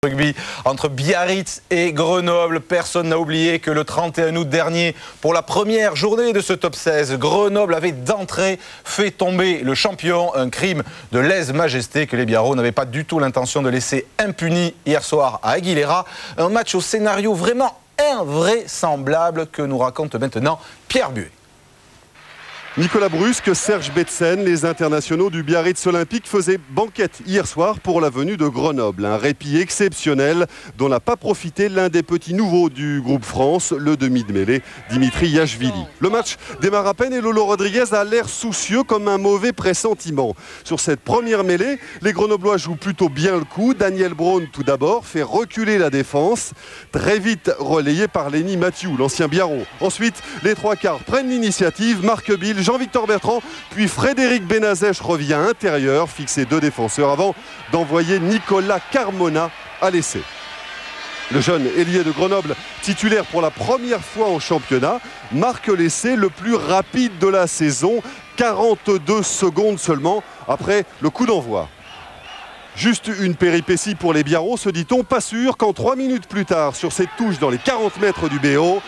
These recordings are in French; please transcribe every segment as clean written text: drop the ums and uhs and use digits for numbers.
Rugby entre Biarritz et Grenoble. Personne n'a oublié que le 31 août dernier, pour la première journée de ce top 16, Grenoble avait d'entrée fait tomber le champion, un crime de lèse-majesté que les Biarros n'avaient pas du tout l'intention de laisser impuni hier soir à Aguilera. Un match au scénario vraiment invraisemblable que nous raconte maintenant Pierre Buet. Nicolas Brusque, Serge Betsen, les internationaux du Biarritz Olympique faisaient banquette hier soir pour la venue de Grenoble. Un répit exceptionnel dont n'a pas profité l'un des petits nouveaux du groupe France, le demi de mêlée, Dimitri Yachvili. Le match démarre à peine et Lolo Rodriguez a l'air soucieux comme un mauvais pressentiment. Sur cette première mêlée, les Grenoblois jouent plutôt bien le coup. Daniel Braun, tout d'abord, fait reculer la défense, très vite relayé par Lenny Mathieu, l'ancien Biarro. Ensuite, les trois quarts prennent l'initiative, Marc Bill, Jean-Victor Bertrand, puis Frédéric Benazèche revient intérieur, fixer deux défenseurs avant d'envoyer Nicolas Carmona à l'essai. Le jeune ailier de Grenoble, titulaire pour la première fois en championnat, marque l'essai le plus rapide de la saison, 42 secondes seulement après le coup d'envoi. Juste une péripétie pour les Biarros, se dit-on, pas sûr quand 3 minutes plus tard, sur cette touche dans les 40 mètres du BO,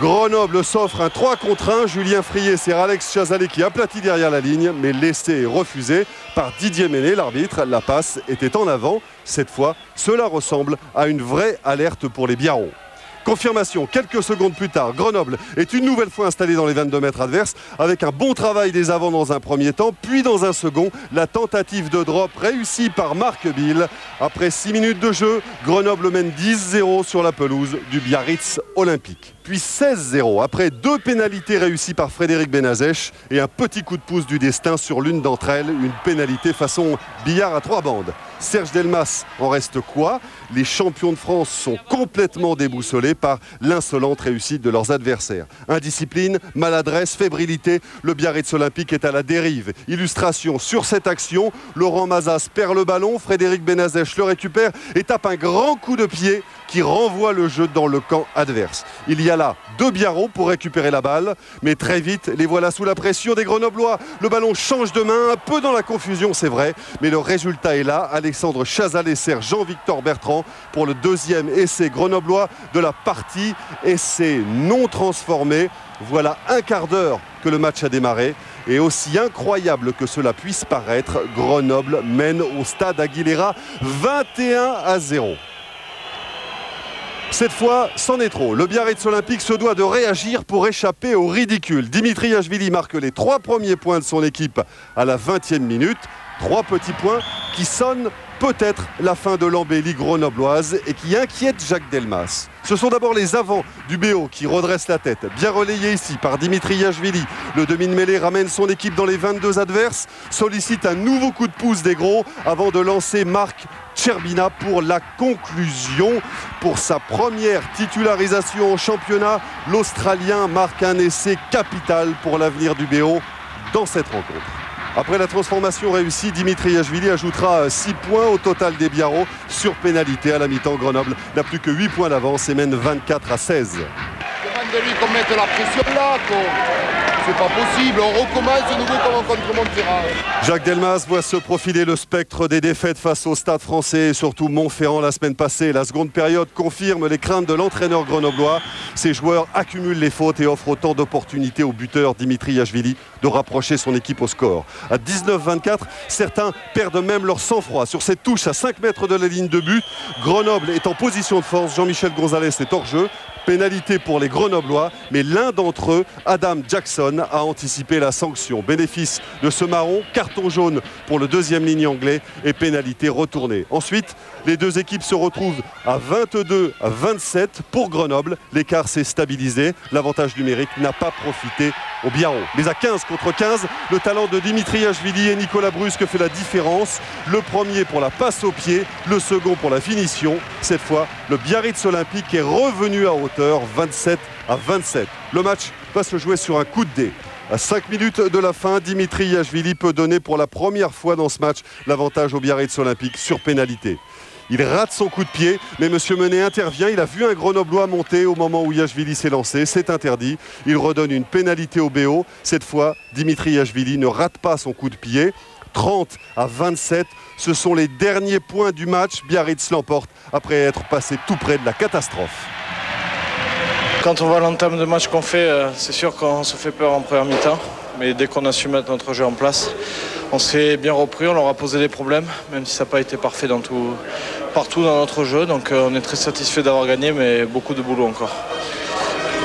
Grenoble s'offre un 3 contre 1. Julien Frié, c'est Alex Chazalé qui aplatit derrière la ligne, mais l'essai est refusé par Didier Méné, l'arbitre. La passe était en avant. Cette fois, cela ressemble à une vraie alerte pour les Biarros. Confirmation, quelques secondes plus tard, Grenoble est une nouvelle fois installé dans les 22 mètres adverses avec un bon travail des avants dans un premier temps, puis dans un second, la tentative de drop réussie par Marc Bill. Après 6 minutes de jeu, Grenoble mène 10-0 sur la pelouse du Biarritz Olympique. Puis 16-0 après 2 pénalités réussies par Frédéric Benazèche et un petit coup de pouce du destin sur l'une d'entre elles, une pénalité façon billard à 3 bandes. Serge Delmas en reste quoi? Les champions de France sont complètement déboussolés par l'insolente réussite de leurs adversaires. Indiscipline, maladresse, fébrilité, le Biarritz Olympique est à la dérive. Illustration sur cette action, Laurent Mazas perd le ballon, Frédéric Benazèche le récupère et tape un grand coup de pied qui renvoie le jeu dans le camp adverse. Il y a là 2 Biarros pour récupérer la balle, mais très vite, les voilà sous la pression des Grenoblois. Le ballon change de main, un peu dans la confusion, c'est vrai, mais le résultat est là. Alexandre Chazalé sert Jean-Victor Bertrand pour le deuxième essai grenoblois de la partie. Essai non transformé. Voilà un quart d'heure que le match a démarré. Et aussi incroyable que cela puisse paraître, Grenoble mène au stade Aguilera 21-0. Cette fois, c'en est trop. Le Biarritz Olympique se doit de réagir pour échapper au ridicule. Dimitri Yachvili marque les 3 premiers points de son équipe à la 20e minute. 3 petits points qui sonnent peut-être la fin de l'embellie grenobloise et qui inquiète Jacques Delmas. Ce sont d'abord les avants du BO qui redressent la tête. Bien relayé ici par Dimitri Yachvili. Le demi de mêlée ramène son équipe dans les 22 adverses, sollicite un nouveau coup de pouce des gros avant de lancer Marc Cherbina pour la conclusion. Pour sa première titularisation en championnat, l'Australien marque un essai capital pour l'avenir du BO dans cette rencontre. Après la transformation réussie, Dimitri Yachvili ajoutera 6 points au total des Biarros sur pénalité. À la mi-temps, Grenoble n'a plus que 8 points d'avance et mène 24-16. Demande de lui qu'on mette la pression là, c'est pas possible, on recommence de nouveau comme contre Montferrand. Jacques Delmas voit se profiler le spectre des défaites face au Stade français et surtout Montferrand la semaine passée. La seconde période confirme les craintes de l'entraîneur grenoblois. Ses joueurs accumulent les fautes et offrent autant d'opportunités au buteur Dimitri Yachvili de rapprocher son équipe au score. À 19-24, certains perdent même leur sang-froid. Sur cette touche à 5 mètres de la ligne de but, Grenoble est en position de force. Jean-Michel Gonzalez est hors jeu. Pénalité pour les Grenoblois, mais l'un d'entre eux, Adam Jackson, a anticipé la sanction. Bénéfice de ce marron, carton jaune pour le deuxième ligne anglais et pénalité retournée. Ensuite, les deux équipes se retrouvent à 22-27 pour Grenoble. L'écart s'est stabilisé. L'avantage numérique n'a pas profité aux Biarros. Mais à 15 contre 15, le talent de Dimitri Yachvili et Nicolas Brusque fait la différence. Le premier pour la passe au pied, le second pour la finition. Cette fois, le Biarritz Olympique est revenu à hauteur, 27-27. Le match va se jouer sur un coup de dé. À 5 minutes de la fin, Dimitri Yachvili peut donner pour la première fois dans ce match l'avantage au Biarritz Olympique sur pénalité. Il rate son coup de pied, mais M. Menet intervient. Il a vu un Grenoblois monter au moment où Yachvili s'est lancé. C'est interdit. Il redonne une pénalité au BO. Cette fois, Dimitri Yachvili ne rate pas son coup de pied. 30-27. Ce sont les derniers points du match. Biarritz l'emporte après être passé tout près de la catastrophe. Quand on voit l'entame de match qu'on fait, c'est sûr qu'on se fait peur en première mi-temps. Mais dès qu'on a su mettre notre jeu en place, on s'est bien repris, on leur a posé des problèmes, même si ça n'a pas été parfait partout dans notre jeu. Donc on est très satisfait d'avoir gagné, mais beaucoup de boulot encore.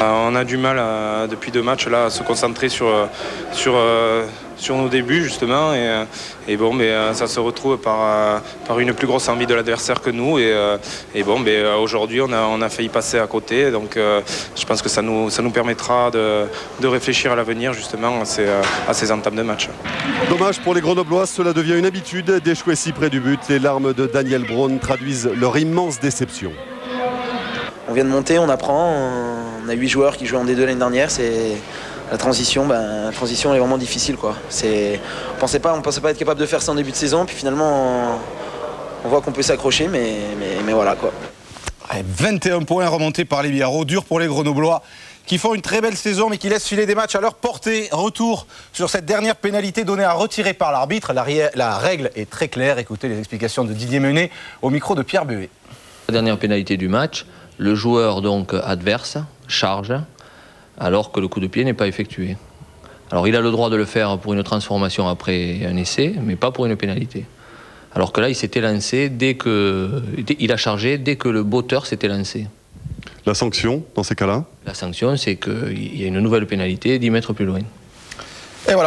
On a du mal depuis 2 matchs là, à se concentrer sur nos débuts justement et bon, mais ça se retrouve par une plus grosse envie de l'adversaire que nous et bon, mais aujourd'hui on a failli passer à côté, donc je pense que ça nous permettra de réfléchir à l'avenir justement à ces entames de match. Dommage pour les Grenoblois, cela devient une habitude d'échouer si près du but. Les larmes de Daniel Braun traduisent leur immense déception. On vient de monter, on apprend, on a 8 joueurs qui jouaient en D2 l'année dernière, la transition est vraiment difficile, quoi. On pensait pas être capable de faire ça en début de saison, puis finalement on voit qu'on peut s'accrocher, mais voilà, quoi. 21 points remontés par les Biarros, dur pour les Grenoblois qui font une très belle saison mais qui laissent filer des matchs à leur portée. Retour sur cette dernière pénalité donnée à retirer par l'arbitre. La règle est très claire, écoutez les explications de Didier Menet au micro de Pierre Buet. La dernière pénalité du match, le joueur donc adverse charge alors que le coup de pied n'est pas effectué. Alors il a le droit de le faire pour une transformation après un essai, mais pas pour une pénalité. Alors que là, il s'était lancé il a chargé dès que le botteur s'était lancé. La sanction dans ces cas-là? La sanction, c'est qu'il y a une nouvelle pénalité 10 mètres plus loin. Et voilà.